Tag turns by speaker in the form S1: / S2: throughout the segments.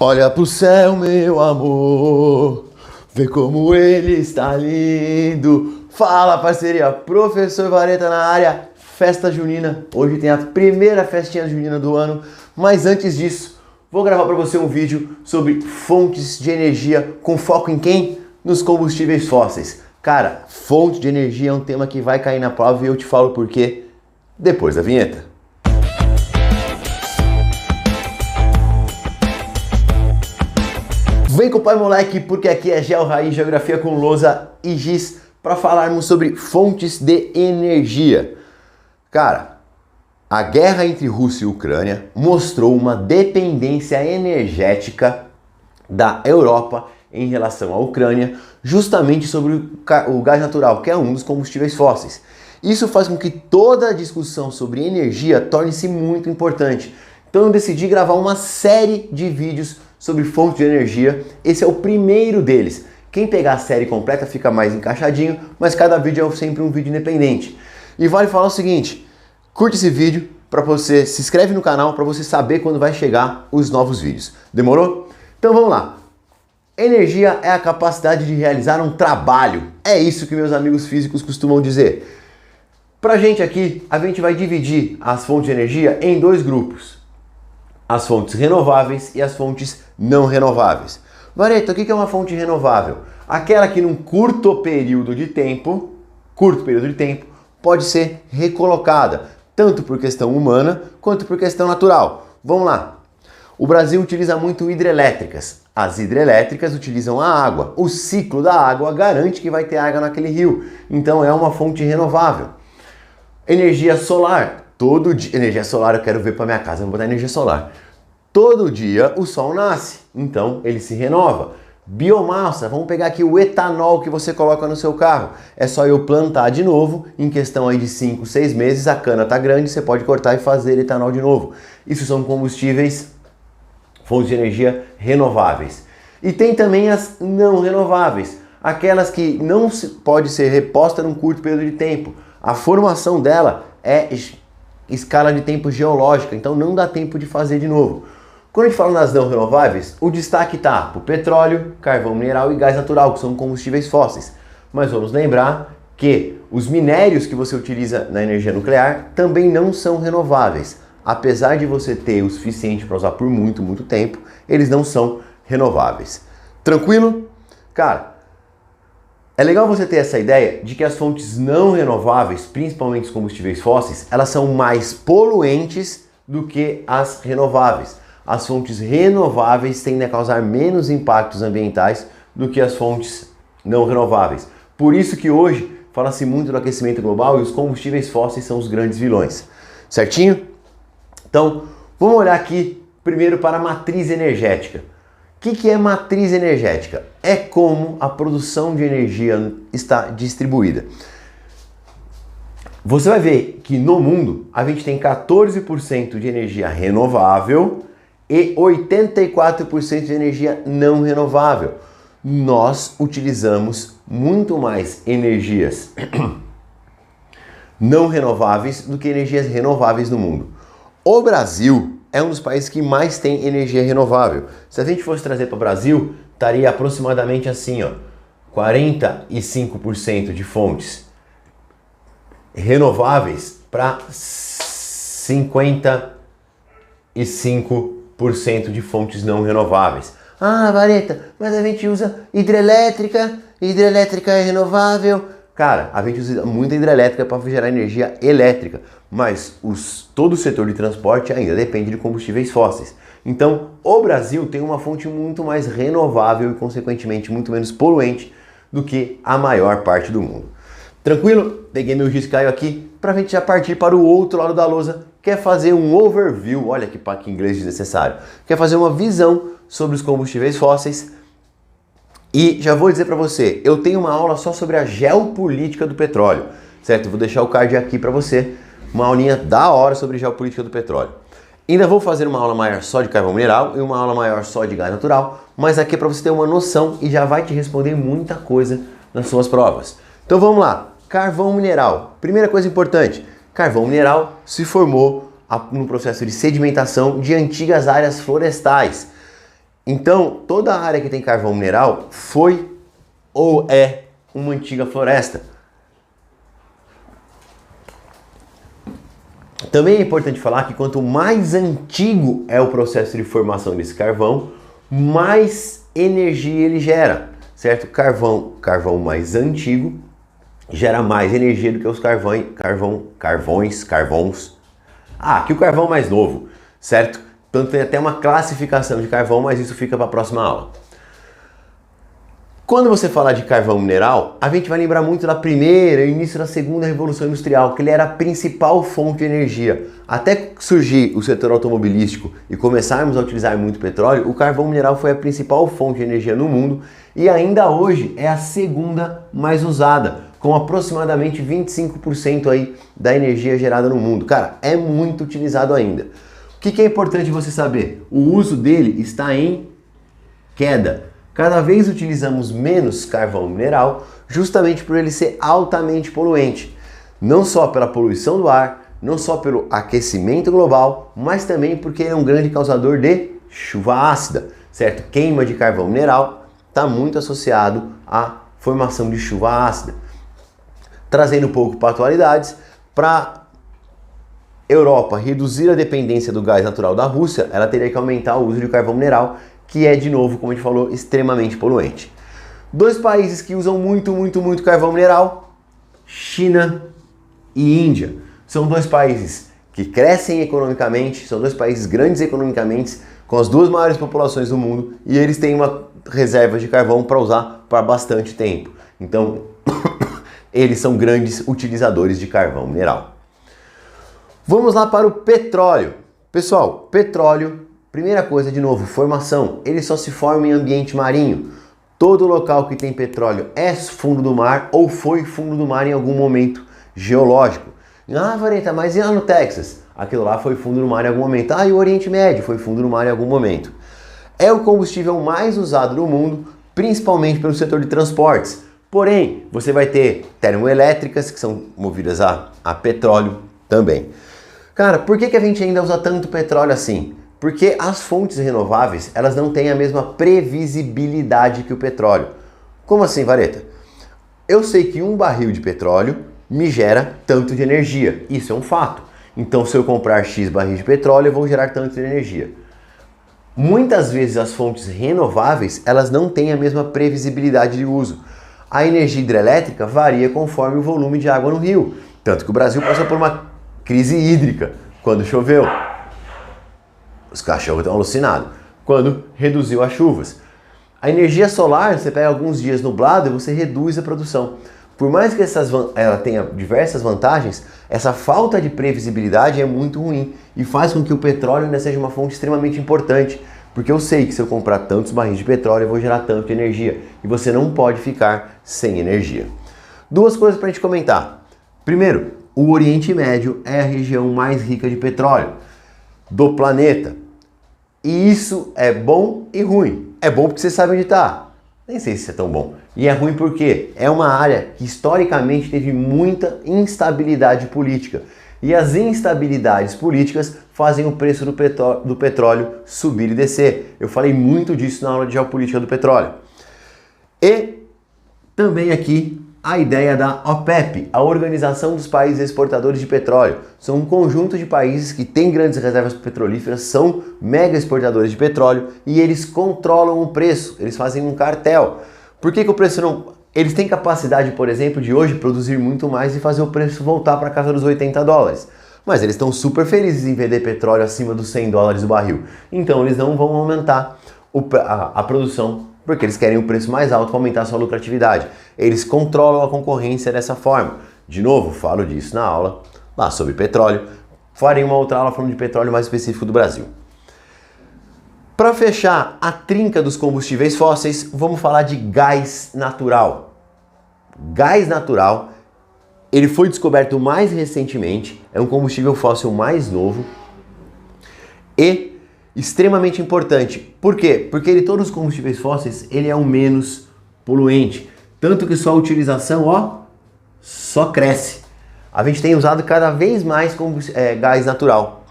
S1: Olha pro céu, meu amor, vê como ele está lindo. Fala, parceria, professor Vareta na área, festa junina. Hoje tem a primeira festinha junina do ano, mas antes disso, vou gravar para você um vídeo sobre fontes de energia com foco em quem? Nos combustíveis fósseis. Cara, fonte de energia é um tema que vai cair na prova e eu te falo por quê depois da vinheta. Vem com o pai moleque, porque aqui é Geo Raiz, Geografia com lousa e giz, para falarmos sobre fontes de energia. Cara, a guerra entre Rússia e Ucrânia mostrou uma dependência energética da Europa em relação à Ucrânia, justamente sobre o gás natural, que é um dos combustíveis fósseis. Isso faz com que toda a discussão sobre energia torne-se muito importante. Então eu decidi gravar uma série de vídeos sobre fontes de energia. Esse é o primeiro deles. Quem pegar a série completa fica mais encaixadinho, mas cada vídeo é sempre um vídeo independente. E vale falar o seguinte, curte esse vídeo, para você se inscreve no canal para você saber quando vai chegar os novos vídeos. Demorou? Então vamos lá. Energia é a capacidade de realizar um trabalho. É isso que meus amigos físicos costumam dizer. Pra gente aqui, a gente vai dividir as fontes de energia em dois grupos. As fontes renováveis e as fontes não renováveis. Vareta, o que é uma fonte renovável? Aquela que num curto período de tempo, pode ser recolocada, tanto por questão humana quanto por questão natural. Vamos lá. O Brasil utiliza muito hidrelétricas. As hidrelétricas utilizam a água. O ciclo da água garante que vai ter água naquele rio. Então é uma fonte renovável. Energia solar. Todo dia, energia solar eu quero ver para minha casa, vou botar energia solar. Todo dia o sol nasce, então ele se renova. Biomassa, vamos pegar aqui o etanol que você coloca no seu carro. É só eu plantar de novo, em questão aí de 5, 6 meses, a cana tá grande, você pode cortar e fazer etanol de novo. Isso são combustíveis, fontes de energia renováveis. E tem também as não renováveis, aquelas que não pode ser reposta num curto período de tempo. A formação dela é escala de tempo geológica, então não dá tempo de fazer de novo. Quando a gente fala nas não renováveis, o destaque está para o petróleo, carvão mineral e gás natural, que são combustíveis fósseis. Mas vamos lembrar que os minérios que você utiliza na energia nuclear também não são renováveis. Apesar de você ter o suficiente para usar por muito, muito tempo, eles não são renováveis. Tranquilo? Cara, é legal você ter essa ideia de que as fontes não renováveis, principalmente os combustíveis fósseis, elas são mais poluentes do que as renováveis. As fontes renováveis tendem a causar menos impactos ambientais do que as fontes não renováveis. Por isso que hoje fala-se muito do aquecimento global e os combustíveis fósseis são os grandes vilões. Certinho? Então, vamos olhar aqui primeiro para a matriz energética. O que é matriz energética? É como a produção de energia está distribuída. Você vai ver que no mundo a gente tem 14% de energia renovável e 84% de energia não renovável. Nós utilizamos muito mais energias não renováveis do que energias renováveis no mundo. O Brasil é um dos países que mais tem energia renovável. Se a gente fosse trazer para o Brasil, estaria aproximadamente assim, ó, 45% de fontes renováveis para 55% de fontes não renováveis. Ah, Vareta, mas a gente usa hidrelétrica é renovável. Cara, a gente usa muita hidrelétrica para gerar energia elétrica, mas todo o setor de transporte ainda depende de combustíveis fósseis. Então, o Brasil tem uma fonte muito mais renovável e, consequentemente, muito menos poluente do que a maior parte do mundo. Tranquilo? Peguei meu giz Caio aqui para a gente já partir para o outro lado da lousa, que é fazer um overview, olha que inglês desnecessário, quer fazer uma visão sobre os combustíveis fósseis. E já vou dizer para você, eu tenho uma aula só sobre a geopolítica do petróleo, certo? Vou deixar o card aqui para você, uma aulinha da hora sobre geopolítica do petróleo. Ainda vou fazer uma aula maior só de carvão mineral e uma aula maior só de gás natural, mas aqui é para você ter uma noção e já vai te responder muita coisa nas suas provas. Então vamos lá, carvão mineral. Primeira coisa importante, carvão mineral se formou no processo de sedimentação de antigas áreas florestais. Então, toda a área que tem carvão mineral foi ou é uma antiga floresta. Também é importante falar que quanto mais antigo é o processo de formação desse carvão, mais energia ele gera, certo? Carvão mais antigo gera mais energia do que os carvões. Aqui o carvão mais novo, certo? Então tem até uma classificação de carvão, mas isso fica para a próxima aula. Quando você falar de carvão mineral, a gente vai lembrar muito da primeira e início da segunda revolução industrial, que ele era a principal fonte de energia. Até surgir o setor automobilístico e começarmos a utilizar muito petróleo, o carvão mineral foi a principal fonte de energia no mundo e ainda hoje é a segunda mais usada, com aproximadamente 25% aí da energia gerada no mundo. Cara, é muito utilizado ainda. O que é importante você saber? O uso dele está em queda. Cada vez utilizamos menos carvão mineral, justamente por ele ser altamente poluente. Não só pela poluição do ar, não só pelo aquecimento global, mas também porque ele é um grande causador de chuva ácida, certo? Queima de carvão mineral está muito associado à formação de chuva ácida. Trazendo um pouco para atualidades, para Europa reduzir a dependência do gás natural da Rússia, ela teria que aumentar o uso de carvão mineral, que é, de novo, como a gente falou, extremamente poluente. Dois países que usam muito carvão mineral, China e Índia. São dois países que crescem economicamente, são dois países grandes economicamente, com as duas maiores populações do mundo, e eles têm uma reserva de carvão para usar por bastante tempo. Então, eles são grandes utilizadores de carvão mineral. Vamos lá para o petróleo. Pessoal, petróleo, primeira coisa, de novo, formação. Ele só se forma em ambiente marinho. Todo local que tem petróleo é fundo do mar ou foi fundo do mar em algum momento geológico. Ah, Vareta, mas e lá no Texas? Aquilo lá foi fundo do mar em algum momento. Ah, e o Oriente Médio foi fundo do mar em algum momento. É o combustível mais usado no mundo, principalmente pelo setor de transportes. Porém, você vai ter termoelétricas que são movidas a petróleo também. Cara, por que a gente ainda usa tanto petróleo assim? Porque as fontes renováveis, elas não têm a mesma previsibilidade que o petróleo. Como assim, Vareta? Eu sei que um barril de petróleo me gera tanto de energia. Isso é um fato. Então, se eu comprar X barris de petróleo, eu vou gerar tanto de energia. Muitas vezes as fontes renováveis, elas não têm a mesma previsibilidade de uso. A energia hidrelétrica varia conforme o volume de água no rio. Tanto que o Brasil passou por uma crise hídrica quando choveu. Os cachorros estão alucinados. Quando reduziu as chuvas. A energia solar, você pega alguns dias nublado e você reduz a produção. Por mais que ela tenha diversas vantagens, essa falta de previsibilidade é muito ruim e faz com que o petróleo ainda seja uma fonte extremamente importante. Porque eu sei que se eu comprar tantos barris de petróleo, eu vou gerar tanto de energia. E você não pode ficar sem energia. Duas coisas para a gente comentar. Primeiro, o Oriente Médio é a região mais rica de petróleo do planeta. E isso é bom e ruim. É bom porque você sabe onde está. Nem sei se é tão bom. E é ruim porque é uma área que historicamente teve muita instabilidade política. E as instabilidades políticas fazem o preço do petróleo subir e descer. Eu falei muito disso na aula de geopolítica do petróleo. E também aqui a ideia da OPEP, a Organização dos Países Exportadores de Petróleo. São um conjunto de países que têm grandes reservas petrolíferas, são mega exportadores de petróleo e eles controlam o preço, eles fazem um cartel. Por que o preço não... Eles têm capacidade, por exemplo, de hoje produzir muito mais e fazer o preço voltar para casa dos $80. Mas eles estão super felizes em vender petróleo acima dos $100 o barril. Então eles não vão aumentar a produção porque eles querem o preço mais alto para aumentar a sua lucratividade. Eles controlam a concorrência dessa forma. De novo, falo disso na aula lá sobre petróleo. Farei uma outra aula falando de petróleo mais específico do Brasil. Para fechar a trinca dos combustíveis fósseis, vamos falar de gás natural. Gás natural, ele foi descoberto mais recentemente, é um combustível fóssil mais novo e extremamente importante. Por quê? Porque todos os combustíveis fósseis, ele é o menos poluente. Tanto que sua utilização, só cresce. A gente tem usado cada vez mais gás natural.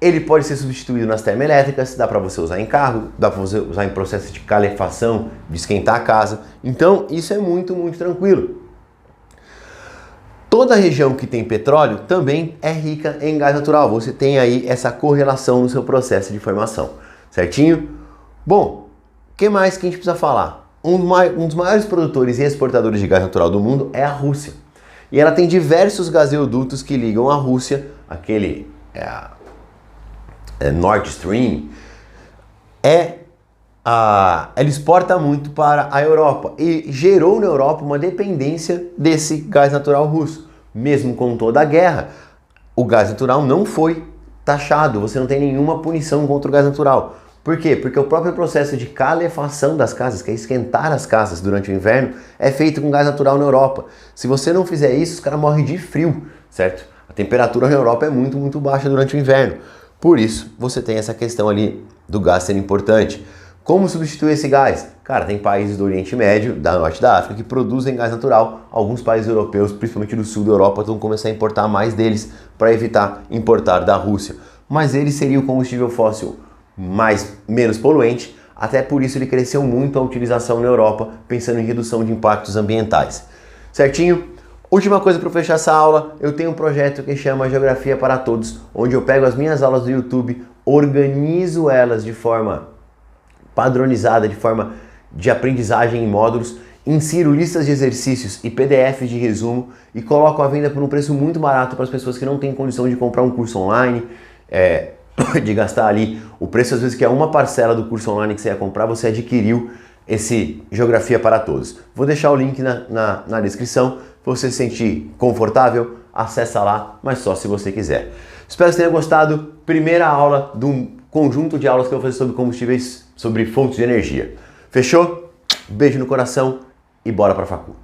S1: Ele pode ser substituído nas termoelétricas, dá para você usar em carro, dá para você usar em processo de calefação, de esquentar a casa. Então isso é muito, muito tranquilo. Toda região que tem petróleo também é rica em gás natural. Você tem aí essa correlação no seu processo de formação, certinho? Bom, o que mais que a gente precisa falar? Um dos maiores produtores e exportadores de gás natural do mundo é a Rússia. E ela tem diversos gasodutos que ligam a Rússia, aquele Nord Stream, ela exporta muito para a Europa e gerou na Europa uma dependência desse gás natural russo. Mesmo com toda a guerra, o gás natural não foi taxado, você não tem nenhuma punição contra o gás natural. Por quê? Porque o próprio processo de calefação das casas, que é esquentar as casas durante o inverno, é feito com gás natural na Europa. Se você não fizer isso, os caras morrem de frio, certo? A temperatura na Europa é muito, muito baixa durante o inverno. Por isso, você tem essa questão ali do gás ser importante. Como substituir esse gás? Cara, tem países do Oriente Médio, da Norte da África, que produzem gás natural. Alguns países europeus, principalmente do sul da Europa, vão começar a importar mais deles para evitar importar da Rússia. Mas ele seria o combustível fóssil menos poluente, até por isso ele cresceu muito a utilização na Europa, pensando em redução de impactos ambientais. Certinho? Última coisa para fechar essa aula, eu tenho um projeto que chama Geografia para Todos, onde eu pego as minhas aulas do YouTube, organizo elas de forma padronizada, de forma de aprendizagem em módulos, insiro listas de exercícios e PDFs de resumo e coloco à venda por um preço muito barato para as pessoas que não têm condição de comprar um curso online, de gastar ali o preço às vezes que é uma parcela do curso online que você ia comprar, você adquiriu esse Geografia para Todos. Vou deixar o link na descrição, se você se sentir confortável, acessa lá, mas só se você quiser. Espero que você tenha gostado. Primeira aula de um conjunto de aulas que eu vou fazer sobre combustíveis, sobre fontes de energia. Fechou? Beijo no coração e bora pra facu.